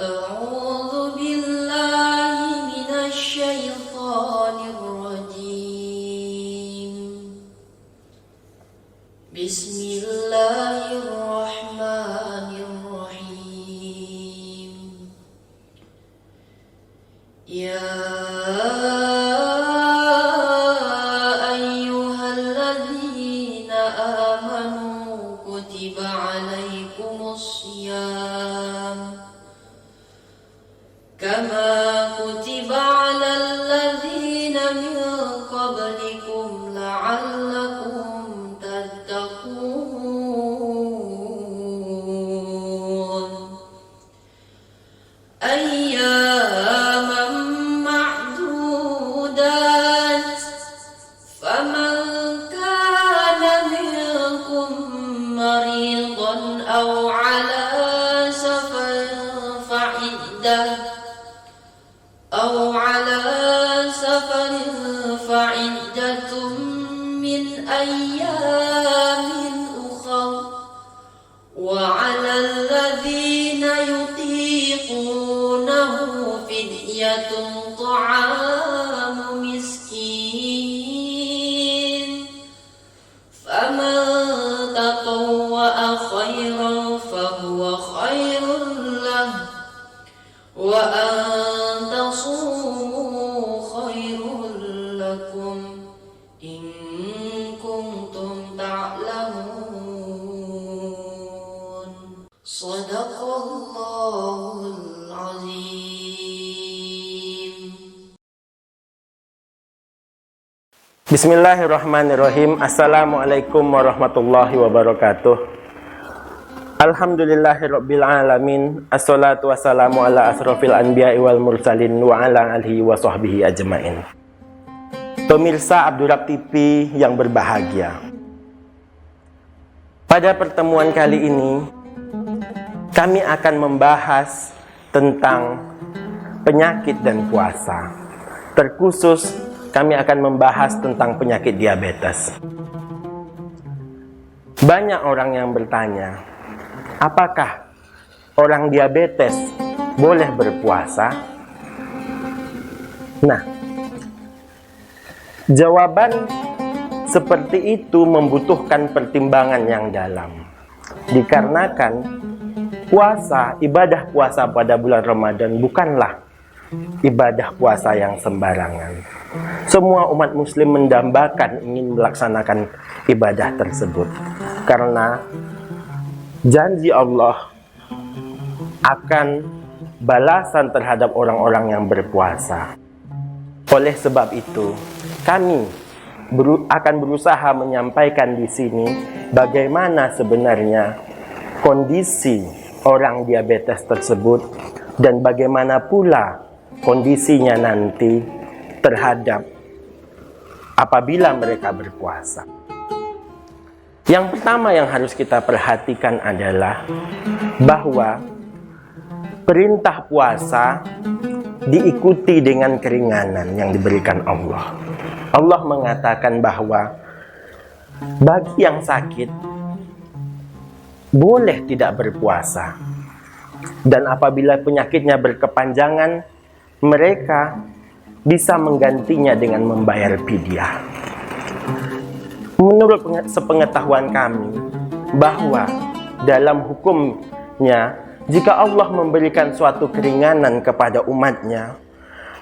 أعوذ بالله من الشيطان الرجيم. بسم الله الرحمن الرحيم. يا أيها الذين آمنوا كتب عليكم الصيام كما كتب على الذين من قبلكم لعلكم تتقون أياما معدودات فمن كان منكم مريضا أو على سفر فعدة من أيام أخر وعلى الذين يطيقونه فدية طعام مسكين فمن تطوع خيرا فهو خير له وأن تصوموا خير لكم إن كنتم تعلمون صدق الله العظيم. Bismillahirrahmanirrahim. Assalamualaikum warahmatullahi wabarakatuh. Alhamdulillahirabbil alamin. Assalatu wassalamu ala asrofil anbiya'i wal mursalin wa ala alihi wa sahbihi ajmain. Pemirsa Abdurrab TV yang berbahagia, pada pertemuan kali ini kami akan membahas tentang penyakit dan puasa. Terkhusus kami akan membahas tentang penyakit diabetes. Banyak orang yang bertanya, apakah orang diabetes boleh berpuasa? Nah, jawaban seperti itu membutuhkan pertimbangan yang dalam. Dikarenakan ibadah puasa pada bulan Ramadan bukanlah ibadah puasa yang sembarangan. Semua umat muslim mendambakan ingin melaksanakan ibadah tersebut karena janji Allah akan balasan terhadap orang-orang yang berpuasa. Oleh sebab itu, kami akan berusaha menyampaikan di sini bagaimana sebenarnya kondisi orang diabetes tersebut dan bagaimana pula kondisinya nanti terhadap apabila mereka berpuasa. Yang pertama yang harus kita perhatikan adalah bahwa perintah puasa diikuti dengan keringanan yang diberikan Allah. Allah mengatakan bahwa bagi yang sakit boleh tidak berpuasa, dan apabila penyakitnya berkepanjangan mereka bisa menggantinya dengan membayar fidyah. Menurut sepengetahuan kami bahwa dalam hukumnya jika Allah memberikan suatu keringanan kepada umatnya,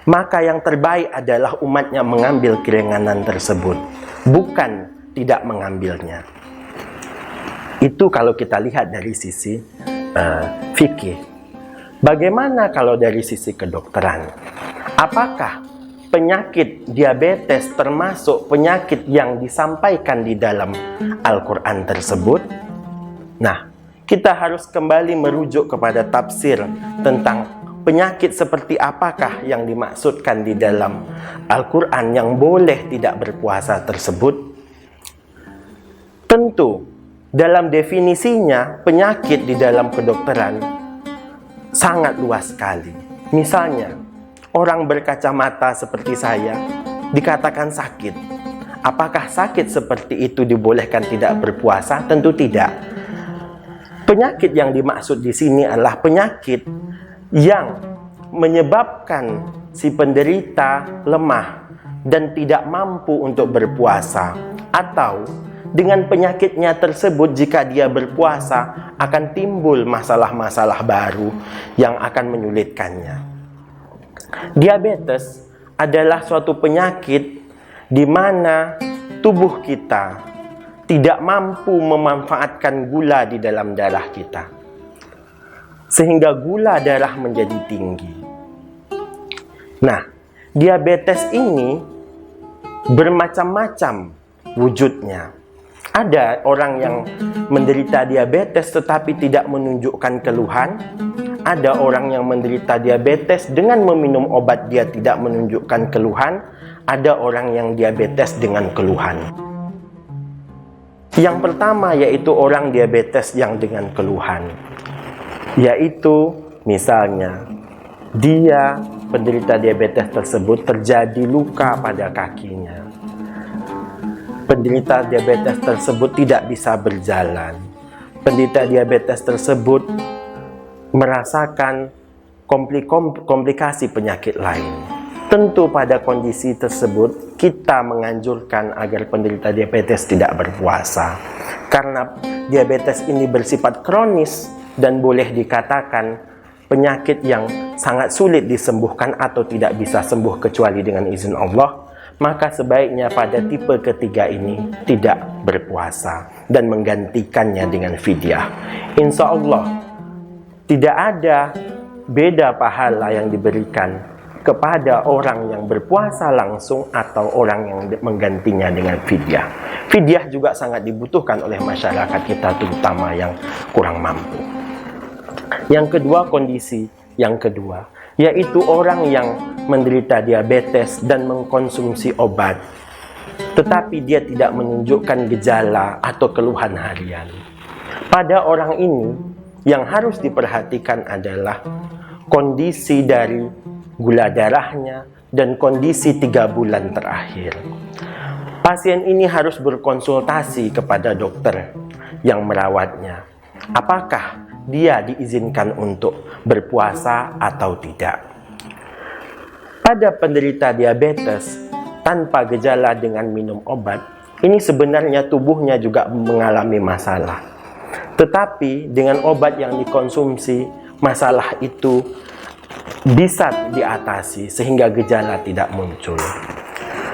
maka yang terbaik adalah umatnya mengambil keringanan tersebut, bukan tidak mengambilnya. Itu kalau kita lihat dari sisi fikih. Bagaimana kalau dari sisi kedokteran? Apakah penyakit diabetes termasuk penyakit yang disampaikan di dalam Al-Quran tersebut? Nah, kita harus kembali merujuk kepada tafsir tentang penyakit seperti apakah yang dimaksudkan di dalam Al-Quran yang boleh tidak berpuasa tersebut. Tentu, dalam definisinya penyakit di dalam kedokteran sangat luas sekali. Misalnya, orang berkacamata seperti saya dikatakan sakit. Apakah sakit seperti itu dibolehkan tidak berpuasa? Tentu tidak. Penyakit yang dimaksud di sini adalah penyakit yang menyebabkan si penderita lemah dan tidak mampu untuk berpuasa, atau dengan penyakitnya tersebut jika dia berpuasa akan timbul masalah-masalah baru yang akan menyulitkannya. Diabetes adalah suatu penyakit di mana tubuh kita tidak mampu memanfaatkan gula di dalam darah kita, sehingga gula darah menjadi tinggi. Nah, diabetes ini bermacam-macam wujudnya. Ada orang yang menderita diabetes tetapi tidak menunjukkan keluhan. Ada orang yang menderita diabetes dengan meminum obat dia tidak menunjukkan keluhan. Ada orang yang diabetes dengan keluhan. Yang pertama yaitu orang diabetes yang dengan keluhan. Yaitu misalnya dia penderita diabetes tersebut terjadi luka pada kakinya. Penderita diabetes tersebut tidak bisa berjalan. Penderita diabetes tersebut merasakan komplikasi penyakit lain. Tentu pada kondisi tersebut kita menganjurkan agar penderita diabetes tidak berpuasa. Karena diabetes ini bersifat kronis dan boleh dikatakan penyakit yang sangat sulit disembuhkan atau tidak bisa sembuh kecuali dengan izin Allah. Maka sebaiknya pada tipe ketiga ini tidak berpuasa dan menggantikannya dengan fidyah. Insya Allah tidak ada beda pahala yang diberikan kepada orang yang berpuasa langsung atau orang yang menggantinya dengan fidyah. Fidyah juga sangat dibutuhkan oleh masyarakat kita, terutama yang kurang mampu. Yang kedua, kondisi yang kedua yaitu orang yang menderita diabetes dan mengkonsumsi obat, tetapi dia tidak menunjukkan gejala atau keluhan harian. Pada orang ini, yang harus diperhatikan adalah kondisi dari gula darahnya dan kondisi 3 bulan terakhir. Pasien ini harus berkonsultasi kepada dokter yang merawatnya. Apakah dia diizinkan untuk berpuasa atau tidak? Pada penderita diabetes tanpa gejala dengan minum obat, ini sebenarnya tubuhnya juga mengalami masalah. Tetapi dengan obat yang dikonsumsi, masalah itu bisa diatasi sehingga gejala tidak muncul.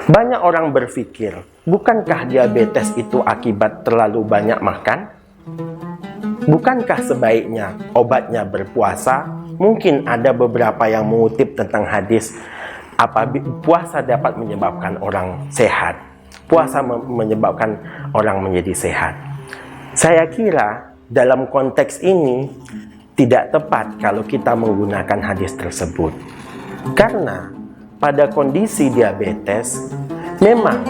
Banyak orang berpikir, bukankah diabetes itu akibat terlalu banyak makan? Bukankah sebaiknya obatnya berpuasa? Mungkin ada beberapa yang mengutip tentang hadis puasa dapat menyebabkan orang sehat. Puasa menyebabkan orang menjadi sehat. Saya kira dalam konteks ini tidak tepat kalau kita menggunakan hadis tersebut. Karena pada kondisi diabetes memang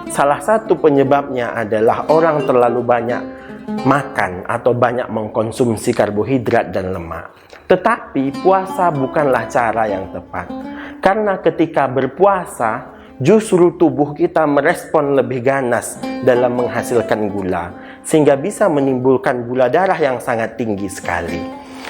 salah satu penyebabnya adalah orang terlalu banyak makan atau banyak mengkonsumsi karbohidrat dan lemak. Tetapi puasa bukanlah cara yang tepat. Karena ketika berpuasa, justru tubuh kita merespon lebih ganas dalam menghasilkan gula, sehingga bisa menimbulkan gula darah yang sangat tinggi sekali.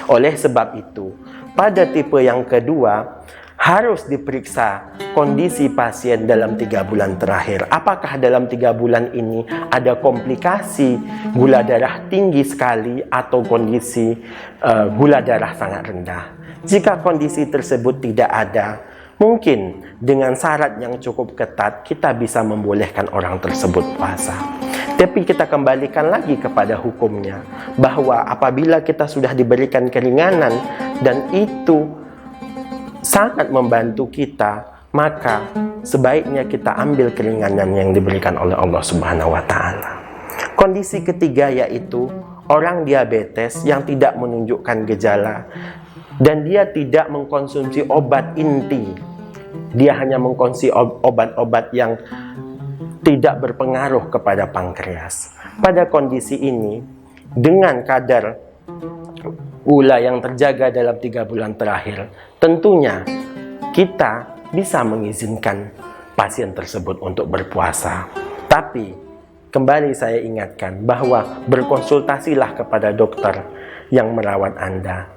Oleh sebab itu, pada tipe yang kedua, harus diperiksa kondisi pasien dalam 3 bulan terakhir. Apakah dalam 3 bulan ini ada komplikasi gula darah tinggi sekali atau kondisi gula darah sangat rendah? Jika kondisi tersebut tidak ada, mungkin dengan syarat yang cukup ketat kita bisa membolehkan orang tersebut puasa. Tapi kita kembalikan lagi kepada hukumnya, bahwa apabila kita sudah diberikan keringanan dan itu sangat membantu kita, maka sebaiknya kita ambil keringanan yang diberikan oleh Allah Subhanahu wa Ta'ala. Kondisi ketiga yaitu orang diabetes yang tidak menunjukkan gejala dan dia tidak mengkonsumsi obat inti. Dia hanya mengkonsumsi obat-obat yang tidak berpengaruh kepada pankreas. Pada kondisi ini, dengan kadar gula yang terjaga dalam 3 bulan terakhir, tentunya kita bisa mengizinkan pasien tersebut untuk berpuasa. Tapi kembali saya ingatkan bahwa berkonsultasilah kepada dokter yang merawat Anda.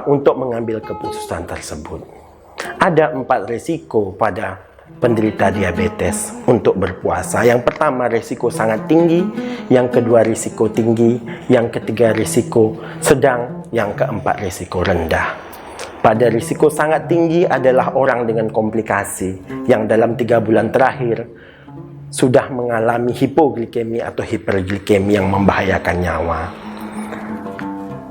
untuk mengambil keputusan tersebut. Ada 4 risiko pada penderita diabetes untuk berpuasa. Yang pertama, risiko sangat tinggi. Yang kedua, risiko tinggi. Yang ketiga, risiko sedang. Yang keempat, risiko rendah. Pada risiko sangat tinggi adalah orang dengan komplikasi yang dalam 3 bulan terakhir sudah mengalami hipoglikemi atau hiperglikemi yang membahayakan nyawa.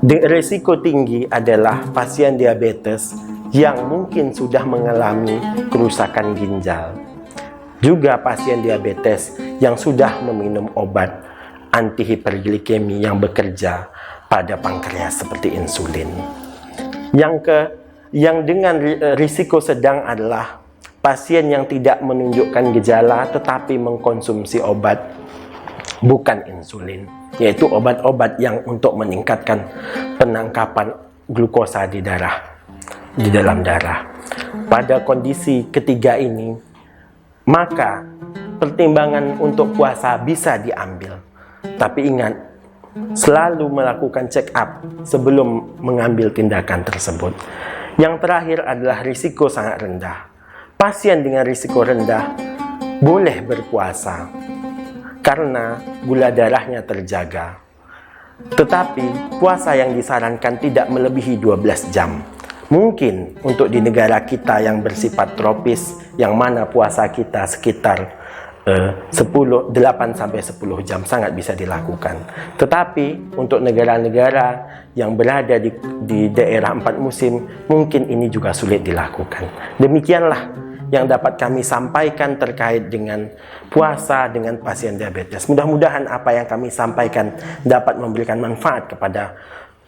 Risiko tinggi adalah pasien diabetes yang mungkin sudah mengalami kerusakan ginjal. Juga pasien diabetes yang sudah meminum obat antihiperglikemi yang bekerja pada pankreas seperti insulin. Yang dengan risiko sedang adalah pasien yang tidak menunjukkan gejala tetapi mengkonsumsi obat bukan insulin, yaitu obat-obat yang untuk meningkatkan penangkapan glukosa di dalam darah. Pada kondisi ketiga ini, maka pertimbangan untuk puasa bisa diambil. Tapi ingat, selalu melakukan check up sebelum mengambil tindakan tersebut. Yang terakhir adalah risiko sangat rendah. Pasien dengan risiko rendah boleh berpuasa karena gula darahnya terjaga. Tetapi puasa yang disarankan tidak melebihi 12 jam. Mungkin untuk di negara kita yang bersifat tropis, yang mana puasa kita sekitar 8-10 jam sangat bisa dilakukan. Tetapi untuk negara-negara yang berada di daerah 4 musim, mungkin ini juga sulit dilakukan. Demikianlah yang dapat kami sampaikan terkait dengan puasa dengan pasien diabetes. Mudah-mudahan apa yang kami sampaikan dapat memberikan manfaat kepada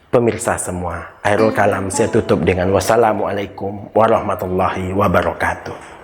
pemirsa semua. Akhirul kalam, saya tutup dengan wassalamualaikum warahmatullahi wabarakatuh.